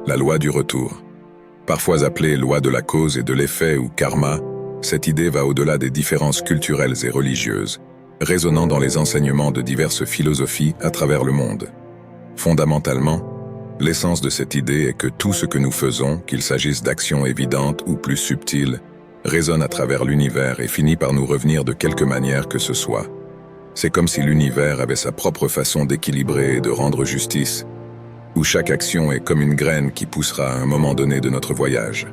La loi du retour. Parfois appelée loi de la cause et de l'effet ou karma, cette idée va au-delà des différences culturelles et religieuses, résonnant dans les enseignements de diverses philosophies à travers le monde. Fondamentalement, l'essence de cette idée est que tout ce que nous faisons, qu'il s'agisse d'actions évidentes ou plus subtiles, résonne à travers l'univers et finit par nous revenir de quelque manière que ce soit. C'est comme si l'univers avait sa propre façon d'équilibrer et de rendre justice, où chaque action est comme une graine qui poussera à un moment donné de notre voyage.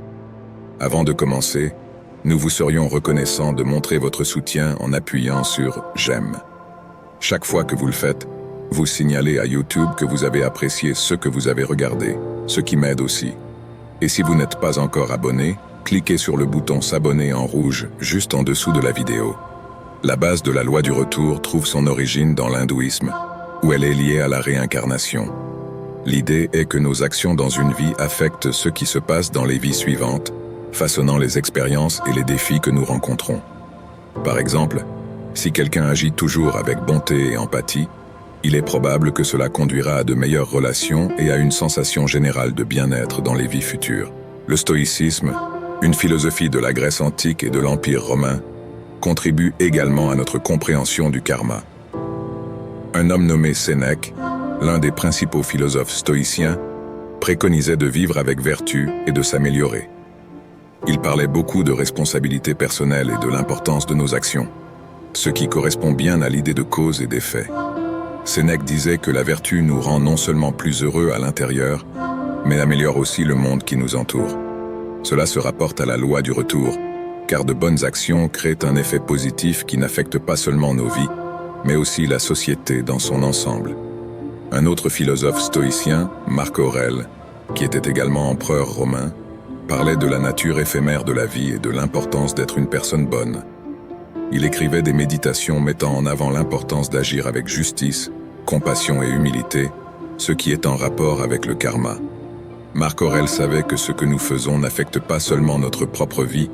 Avant de commencer, nous vous serions reconnaissants de montrer votre soutien en appuyant sur « J'aime ». Chaque fois que vous le faites, vous signalez à YouTube que vous avez apprécié ce que vous avez regardé, ce qui m'aide aussi. Et si vous n'êtes pas encore abonné, cliquez sur le bouton « S'abonner » en rouge, juste en dessous de la vidéo. La base de la loi du retour trouve son origine dans l'hindouisme, où elle est liée à la réincarnation. L'idée est que nos actions dans une vie affectent ce qui se passe dans les vies suivantes, façonnant les expériences et les défis que nous rencontrons. Par exemple, si quelqu'un agit toujours avec bonté et empathie, il est probable que cela conduira à de meilleures relations et à une sensation générale de bien-être dans les vies futures. Le stoïcisme, une philosophie de la Grèce antique et de l'Empire romain, contribue également à notre compréhension du karma. Un homme nommé Sénèque, l'un des principaux philosophes stoïciens, préconisait de vivre avec vertu et de s'améliorer. Il parlait beaucoup de responsabilité personnelle et de l'importance de nos actions, ce qui correspond bien à l'idée de cause et d'effet. Sénèque disait que la vertu nous rend non seulement plus heureux à l'intérieur, mais améliore aussi le monde qui nous entoure. Cela se rapporte à la loi du retour, car de bonnes actions créent un effet positif qui n'affecte pas seulement nos vies, mais aussi la société dans son ensemble. Un autre philosophe stoïcien, Marc Aurèle, qui était également empereur romain, parlait de la nature éphémère de la vie et de l'importance d'être une personne bonne. Il écrivait des méditations mettant en avant l'importance d'agir avec justice, compassion et humilité, ce qui est en rapport avec le karma. Marc Aurèle savait que ce que nous faisons n'affecte pas seulement notre propre vie,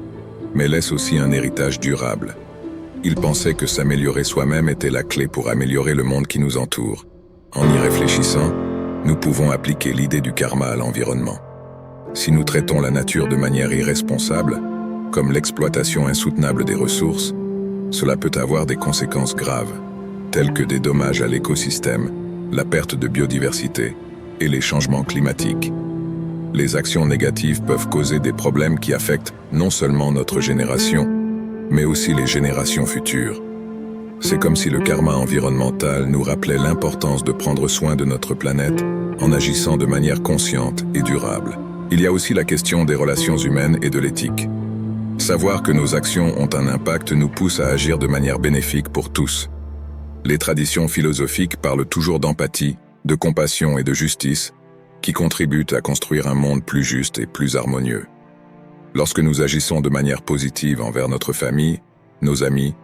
mais laisse aussi un héritage durable. Il pensait que s'améliorer soi-même était la clé pour améliorer le monde qui nous entoure. En y réfléchissant, nous pouvons appliquer l'idée du karma à l'environnement. Si nous traitons la nature de manière irresponsable, comme l'exploitation insoutenable des ressources, cela peut avoir des conséquences graves, telles que des dommages à l'écosystème, la perte de biodiversité et les changements climatiques. Les actions négatives peuvent causer des problèmes qui affectent non seulement notre génération, mais aussi les générations futures. C'est comme si le karma environnemental nous rappelait l'importance de prendre soin de notre planète en agissant de manière consciente et durable. Il y a aussi la question des relations humaines et de l'éthique. Savoir que nos actions ont un impact nous pousse à agir de manière bénéfique pour tous. Les traditions philosophiques parlent toujours d'empathie, de compassion et de justice, qui contribuent à construire un monde plus juste et plus harmonieux. Lorsque nous agissons de manière positive envers notre famille, nos amis,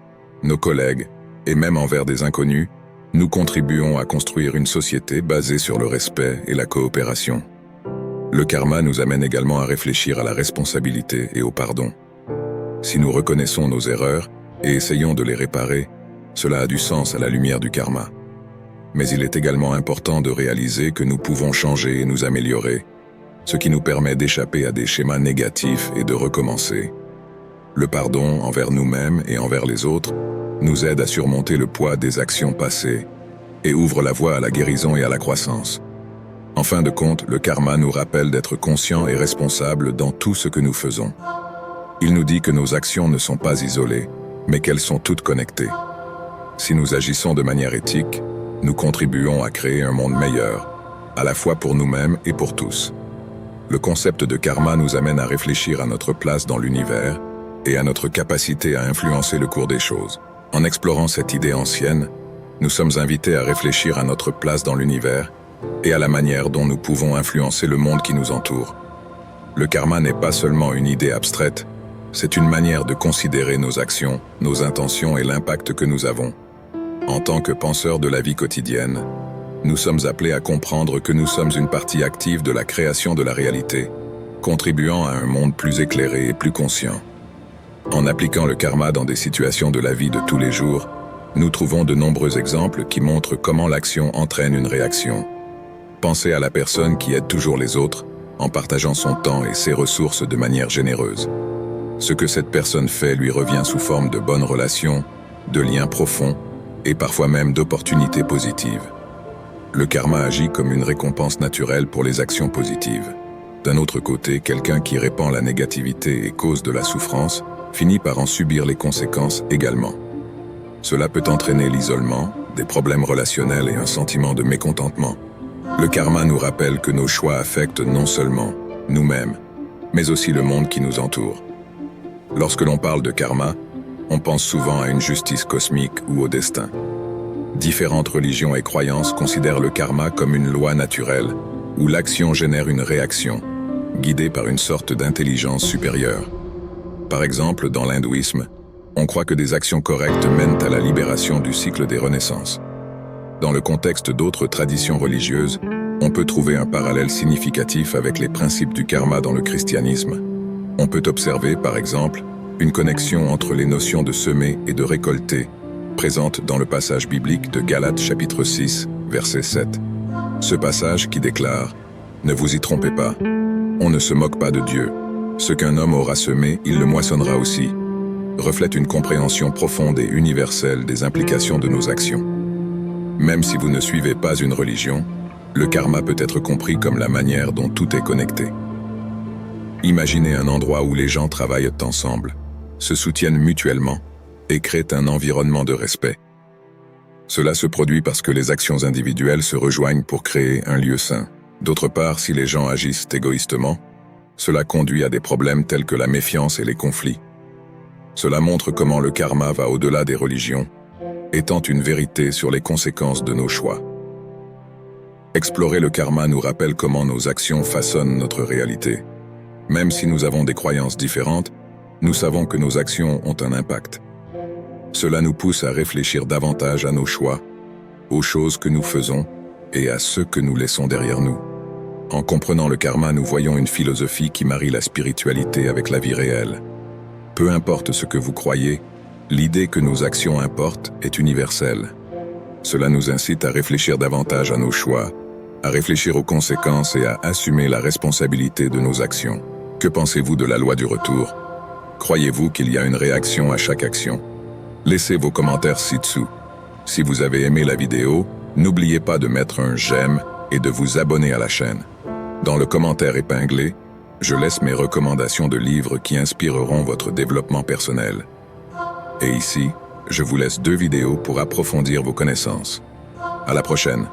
nos collègues, et même envers des inconnus, nous contribuons à construire une société basée sur le respect et la coopération. Le karma nous amène également à réfléchir à la responsabilité et au pardon. Si nous reconnaissons nos erreurs et essayons de les réparer, cela a du sens à la lumière du karma. Mais il est également important de réaliser que nous pouvons changer et nous améliorer, ce qui nous permet d'échapper à des schémas négatifs et de recommencer. Le pardon envers nous-mêmes et envers les autres nous aide à surmonter le poids des actions passées et ouvre la voie à la guérison et à la croissance. En fin de compte, le karma nous rappelle d'être conscients et responsables dans tout ce que nous faisons. Il nous dit que nos actions ne sont pas isolées, mais qu'elles sont toutes connectées. Si nous agissons de manière éthique, nous contribuons à créer un monde meilleur, à la fois pour nous-mêmes et pour tous. Le concept de karma nous amène à réfléchir à notre place dans l'univers et à notre capacité à influencer le cours des choses. En explorant cette idée ancienne, nous sommes invités à réfléchir à notre place dans l'univers et à la manière dont nous pouvons influencer le monde qui nous entoure. Le karma n'est pas seulement une idée abstraite, c'est une manière de considérer nos actions, nos intentions et l'impact que nous avons. En tant que penseurs de la vie quotidienne, nous sommes appelés à comprendre que nous sommes une partie active de la création de la réalité, contribuant à un monde plus éclairé et plus conscient. En appliquant le karma dans des situations de la vie de tous les jours, nous trouvons de nombreux exemples qui montrent comment l'action entraîne une réaction. Pensez à la personne qui aide toujours les autres, en partageant son temps et ses ressources de manière généreuse. Ce que cette personne fait lui revient sous forme de bonnes relations, de liens profonds et parfois même d'opportunités positives. Le karma agit comme une récompense naturelle pour les actions positives. D'un autre côté, quelqu'un qui répand la négativité et cause de la souffrance finit par en subir les conséquences également. Cela peut entraîner l'isolement, des problèmes relationnels et un sentiment de mécontentement. Le karma nous rappelle que nos choix affectent non seulement nous-mêmes, mais aussi le monde qui nous entoure. Lorsque l'on parle de karma, on pense souvent à une justice cosmique ou au destin. Différentes religions et croyances considèrent le karma comme une loi naturelle, où l'action génère une réaction, guidée par une sorte d'intelligence supérieure. Par exemple, dans l'hindouisme, on croit que des actions correctes mènent à la libération du cycle des renaissances. Dans le contexte d'autres traditions religieuses, on peut trouver un parallèle significatif avec les principes du karma dans le christianisme. On peut observer, par exemple, une connexion entre les notions de semer et de récolter, présente dans le passage biblique de Galates chapitre 6, verset 7. Ce passage qui déclare « Ne vous y trompez pas, on ne se moque pas de Dieu. Ce qu'un homme aura semé, il le moissonnera aussi », reflète une compréhension profonde et universelle des implications de nos actions. Même si vous ne suivez pas une religion, le karma peut être compris comme la manière dont tout est connecté. Imaginez un endroit où les gens travaillent ensemble, se soutiennent mutuellement et créent un environnement de respect. Cela se produit parce que les actions individuelles se rejoignent pour créer un lieu sain. D'autre part, si les gens agissent égoïstement, cela conduit à des problèmes tels que la méfiance et les conflits. Cela montre comment le karma va au-delà des religions, étant une vérité sur les conséquences de nos choix. Explorer le karma nous rappelle comment nos actions façonnent notre réalité. Même si nous avons des croyances différentes, nous savons que nos actions ont un impact. Cela nous pousse à réfléchir davantage à nos choix, aux choses que nous faisons et à ceux que nous laissons derrière nous. En comprenant le karma, nous voyons une philosophie qui marie la spiritualité avec la vie réelle. Peu importe ce que vous croyez, l'idée que nos actions importent est universelle. Cela nous incite à réfléchir davantage à nos choix, à réfléchir aux conséquences et à assumer la responsabilité de nos actions. Que pensez-vous de la loi du retour? Croyez-vous qu'il y a une réaction à chaque action? Laissez vos commentaires ci-dessous. Si vous avez aimé la vidéo, n'oubliez pas de mettre un j'aime et de vous abonner à la chaîne. Dans le commentaire épinglé, je laisse mes recommandations de livres qui inspireront votre développement personnel. Et ici, je vous laisse 2 vidéos pour approfondir vos connaissances. À la prochaine.